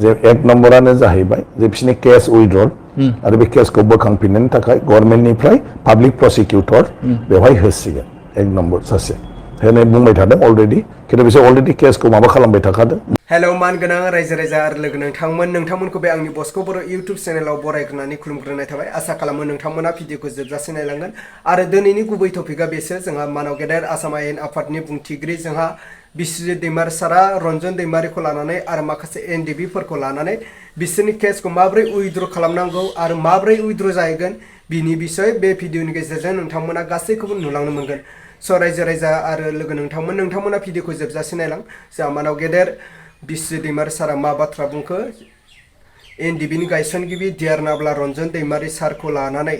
जे एक नम्बरानो जाहैबाय जे बिसोरनि केस उइड्रल आरो बे केसखौ बोखांफिननायनि थाखाय गभर्नमेन्टनिफ्राय पाब्लिक प्रसिकिउटर बेवहाय होसिगोन एक नम्बर सासे होनो बुंबाय थादों अलरेडि खिन्थु बिसोर अलरेडि केसखौ माबा खालामबाय थाखादों। हेलौ मानगोनां रायजो राजा आरो लोगो नोंथांमोनखौ बे आंनि बस्क' बर' इउटुब चेनेलाव बरायग्रोनानै खुलुमग्रोनाय थाबाय। आसा खालामो नोंथांमोना भिडिअखौ जोबजासे नायलांगोन आरो दिनैनि गुबै टपिकआ बेसो जोंहा मानव गेदेर आसाम आयेन आफादनि बुंथिगिरि जोंहा बिस्वजित दैमारि सारा रन्जन दैमारिखौ लानानै आरो माखासे एनडिबिफोरखौ लानानै बिसोरनि केसखौ माबोरै उइथड्र खालामनांगौ आरो माबोरै उइथड्र जाहैगोन बिनि बिसय बे भिडिअनि गेजेरजों नोंथांमोना गासैखौबो नुलांनो मोनगोन। स' रायजो राजा आरो लोगो नोंथांमोना भिडिअखौ जोबजासे नायलां। जोंहा मानव गेदेर बिस्वजित दैमारि सारा मा बाथ्रा बुंखो एनडिबिनि गायसनगिरि डिआर.नाब्ला रन्जन दैमारि सारखौ लानानै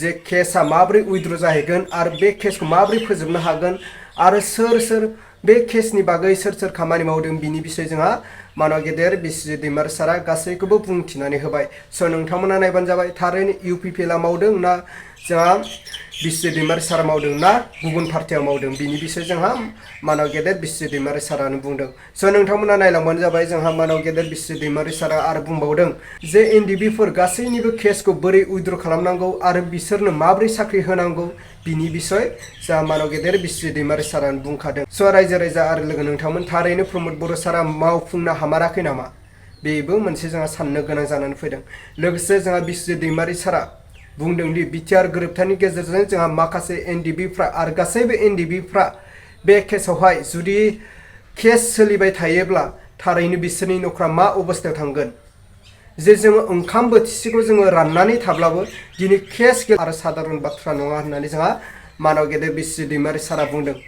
जे केसआ माबोरै उइथड्र जाहैगोन आरो बे केसखौ माबोरै फोजोबनो हागोन आरो सोर बे केसनि बागै सोर खामानि मावदों बिनि बिसय जोंहा मानव गेदेर बिस्वजित दैमारि सारा गासैखौबो बुंथिनानै होबाय। स' नोंथांमोना नायबानो जाबाय थारैनो इउपिपिएलआ मावदों ना जोंहा बिस्वजित दैमारि सारा मावदों ना गुबुन पार्टिया मावदों बिनि बिसय जोंहा मानव गेदेर बिस्वजित दैमारि सारानो बुंदों। स' नोंथांमोना नायलांबानो जाबाय जोंहा मानव गेदेर बिस्वजित दैमारि सारा आरो बुंबावदों जे एनडिबिफोर गासैनिबो केसखौ बोरै उइथड्र खालामनांगौ आरो बिसोरनो माबोरै साख्रि होनांगौ बिनि बिसय जोंहा मानव गेदेर बिस्वजित दैमारि सारानो बुंखादों। स' रायजो राजा आरो लोगो नोंथांमोन थारैनो प्रमद बर' सारा मावफुंनो हामाराखै नामा बेबो मोनसे जोंहा साननो गोनां जानानै फैदों। लोगोसे जोंहा बिस्वजित दैमारि सारा बुंदों दि बिटिआर गोरोबथानि गेजेरजों जोंहा माखासे एनडिबिफ्रा आरो गासैबो एनडिबिफ्रा बे केसआवहाय जुदि केस सोलिबाय थायोब्ला थारैनो बिसोरनि न'खरा मा अबस्थायाव थांगोन जे जोङो ओंखाम बोथिसेखौ जोङो राननानै थाब्लाबो दिनै केस आरो साधारन बाथ्रा नङा होननानै जोंहा मानव गेदेर बिस्वजित दैमारि सारा बुंदों।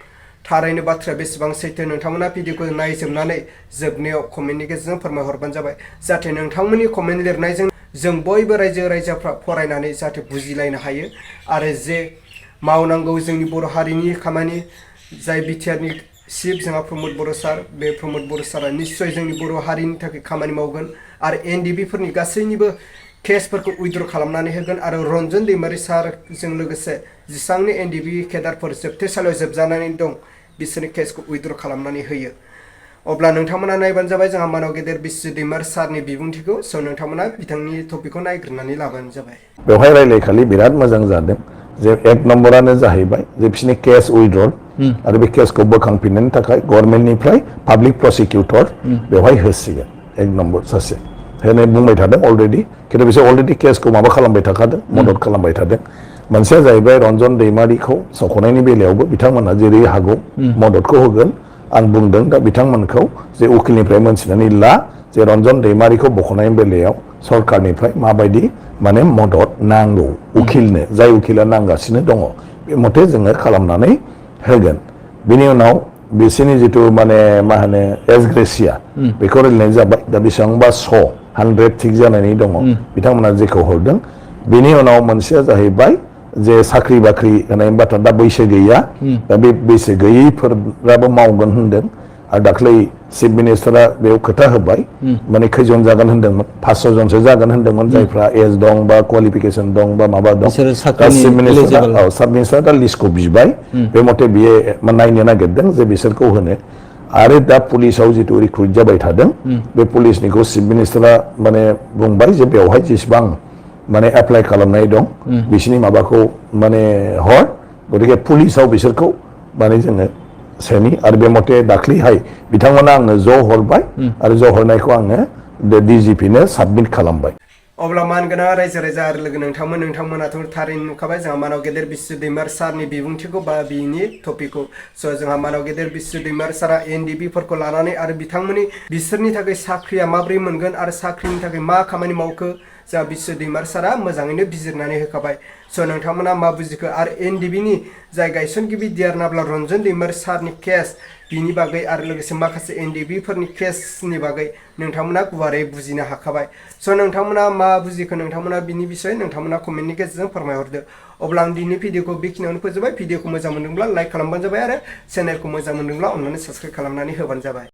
थारैनो बाथ्राया बेसेबां सैथो नोंथांमोना भिडिअखौ नायजोबनानै जोबनायाव कमेन्टनि गेजेरजों फोरमायहरबानो जाबाय जाहाथे नोंथांमोननि कमेन्ट लिरनायजों जों बयबो रायजो राजाफ्रा फरायनानै जाहाथे बुजिलायनो हायो आरो जे मावनांगौ जोंनि बर' हारिनि खामानि जाय बिटिआरनि चिफ जोंहा प्रमद बर' सार बे प्रमद बर' सारा निस्सय जोंनि बर' हारिनि थाखाय खामानि मावगोन आरो एनडिबिफोरनि गासैनिबो केसफोरखौ उइथड्र खालामनानै होगोन आरो रन्जन दैमारि सारजों लोगोसे जेसेबांनि एनडिबि केडारफोर जोबथेसालियाव जोबजानानै दं बिसोरनि केसखौ उइथड्र खालामनानै होयो। अब्ला नोंथांमोना नायबानो जाबाय जोंहा मानव गेदेर बिस्वजित दैमारि सारनि बिबुंथिखौ। स' नोंथांमोना बिथांनि टपिकखौ नायग्रोनानै लाबानो जाबाय। बेवहाय रायलायखालि बिराद मोजां जादों जे एक नम्बरानो जाहैबाय जे बिसोरनि केस उइथड्रल आरो बे केसखौ बोखांफिननायनि थाखाय गभर्नमेन्टनिफ्राय पाब्लिक प्रसिकिउटर बेवहाय होसिगोन एक नम्बर सासे होनो बुंबाय थादों अलरेडि खिन्थु बिसोर अलरेडि केसखौ माबा खालामबाय थाखादों मदद खालामबाय थादों। मोनसेया जाहैबाय रन्जन दैमारिखौ सायख'नायनि बेलायावबो बिथांमोनहा जेरै हागौ मददखौ होगोन। आं बुंदों दा बिथांमोनखौ जे उकिलनिफ्राय मोनथिनानै ला जे रन्जन दैमारिखौ बख'नायनि बेलायाव सरकारनिफ्राय माबायदि माने मदद नांगौ उकिलनो जाय उकिला नांगासिनो दङ बे मथे जोङो खालामनानै होगोन। बिनि उनाव बिसोरनि जिथु माने मा होनो एसग्रेसिया बेखौ रायलायनाय जाबाय दा बेसेबांबा 100 थिग जानानै दङ बिथांमोना जेखौ हरदों। बिनि उनाव मोनसेया जाहैबाय जे साख्रि बाख्रि होनाय बाथ्रा दा बैसो गैया दा बे बैसो गैयैफोराबो मावगोन होनदों आरो दाख्लै चिफ मिनिस्टारा बेयाव खोथा होबाय माने खैजन जागोन होनदोंमोन 500 जनसो जागोन होनदोंमोन जायफ्रा एज दं बा क्वालिफिकेसन दं बा माबा दं दा चिफ मिनिस्टारा साब मिनिस्टारा दा लिस्टखौ बिबाय बे मथे बियो नायनो नागिरदों जे बिसोरखौ होनो आरो दा पुलिसाव जिथु रिक्रुइट जाबाय थादों बे पुलिसनिखौ चिफ मिनिस्टारा माने बुंबाय जे बेवहाय जेसेबां माने एप्लाइ खालामनाय दं बिसोरनि माबाखौ माने हर गतिके पुलिसाव बिसोरखौ माने जोङो सेनि आरो बे मथे दाख्लैहाय बिथांमोना आंनो ज' हरबाय आरो ज' हरनायखौ आङो डिजिपिनो साबमिट खालामबाय। अब्ला मानगोनां रायजो राजा आरो लोगो नोंथांमोनाथ' थारैनो नुखाबाय जोंहा मानव गेदेर बिस्वजित दैमारि सारनि बिबुंथिखौ बा बिनि टपिकखौ। स' जोंहा मानव गेदेर बिस्वजित दैमारि सारा एनडिबिफोरखौ लानानै आरो बिसोरनि थाखाय साख्रिया माब्रै मोनगोन आरो साख्रिनि थाखाय मा खामानि मावखो जोंहा बिस्वजित दैमारि सारा मोजाङैनो बिजिरनानै होखाबाय। स' नोंथांमोना मा बुजिखो आरो एनडिबिनि जाय गायसनगिरि डिआर.नाब्ला रन्जन दैमारि सारनि केस बिनि बागै आरो लोगोसे माखासे एनडिबिफोरनि केसनि बागै नोंथांमोना गुवारै बुजिनो हाखाबाय। स' नोंथांमोना मा बुजिखो नोंथांमोना बिनि बिसय नोंथांमोना कमेन्टनि गेजेरजों फोरमायहरदो। अब्ला आं दिनै भिडिअखौ बेखिनियावनो फोजोबबाय। भिडिअखौ मोजां मोनदोंब्ला लाइक खालामबानो जाबाय आरो चेनेलखौ मोजां मोनदोंब्ला अननानै साबस्क्राइब खालामनानै होबानो जाबाय।